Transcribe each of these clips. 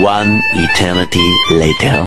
One eternity later.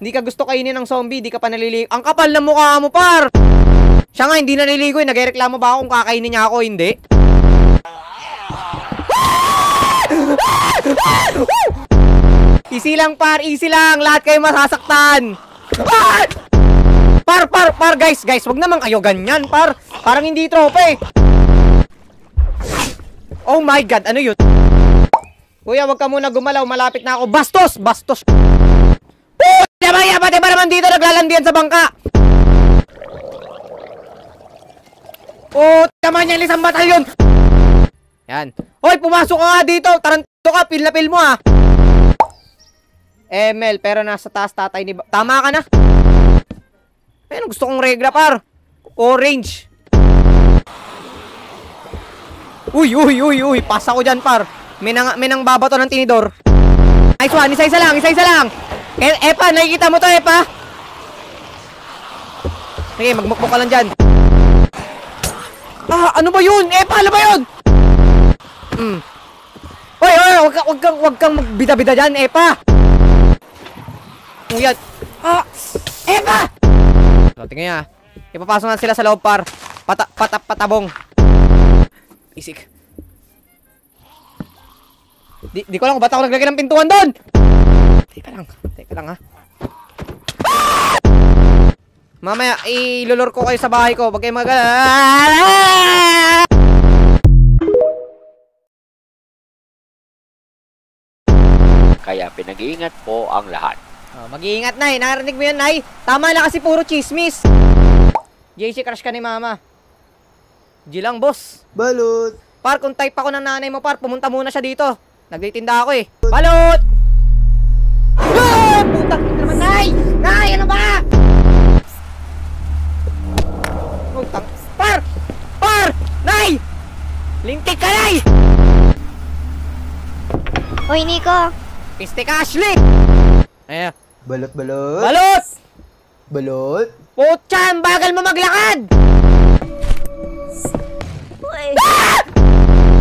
Hindi ka gusto kainin ng zombie, di ka pa naliligo. Ang kapal na mukha mo, par! Siya nga, hindi naliligo eh. Nagreklamo ba ako kung kakainin niya ako? Hindi. Easy lang, par. Easy lang. Lahat kayo masasaktan. Par, guys. Guys, wag naman kayo ganyan, par. Parang hindi tropa eh. Oh my God, ano yun? Kuya, wag ka muna gumalaw. Malapit na ako. Bastos. Pati ba naman dito naglalandian sa bangka? Naman yan, isang batalyon. Yan. Hoy, pumasok ka nga dito. Taranto ka, pil na pil mo ha. ML, pero nasa taas tatay ni... Tama ka na. Ayun, gusto kong regla, par. Orange. Uy. Pasa ko dyan, par. May nang babato ng tinidor. Nice one, isa-isa lang. Epa, nakikita mo to, Epa? Sige, magmukmuk ka lang dyan. Ano ba yun? Epa, ano ba yun? Hoy, wag kang magbida-bida dyan, Epa. Nguyat. Epa! So, tingnan niya. Ipapasok na sila sa loob, par. Patabong. Isik. Di ko lang kung ba't ako naglagay ng pintuan doon. Teka lang ha. Mamaya, ilulor ko kayo sa bahay ko. Pag kayo Kaya pinag-iingat po ang lahat. Mag-iingat, Nay. Narinig mo yan, Nay? Tama na kasi puro chismis. JC, crush ka ni Mama. G lang, boss. Balot. Par, kung type ako ng nanay mo, par, pumunta muna siya dito. Nagtitinda ako eh. Balot! Putang ina naman, Nay! Nay, ano ba? Putang... Par! Nay! Lintik ka, Nay! Hoy, Nico! Piste ka, Ashley! Ayan. Balot. Putyan, bagal mo maglakad!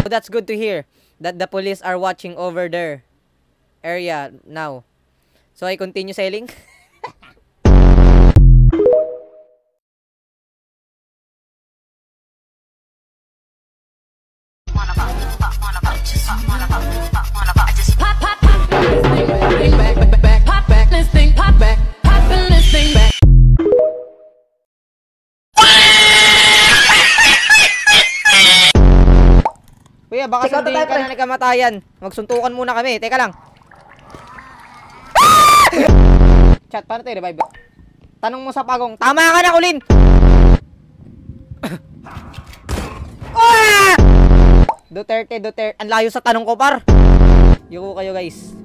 So that's good to hear that the police are watching over their area now. So I continue selling. Kuya, baka sunduin ka na nagkamatayan. Magsuntukan muna kami. Teka lang. Chat, paano tayo revive? Tanong mo sa pagong. Tama ka na, Kulin! Duterte. Ang layo sa tanong ko, par. Yuko kayo, guys.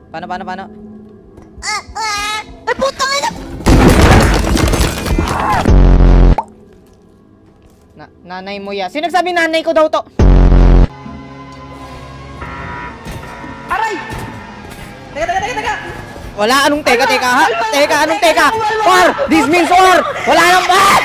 Paano? Ay, putang ina! Nanay mo ya. Sino nagsabi nanay ko daw to? Aray! Teka. Wala, anong teka, ha? Teka, anong teka? War! This means war! Wala nang war!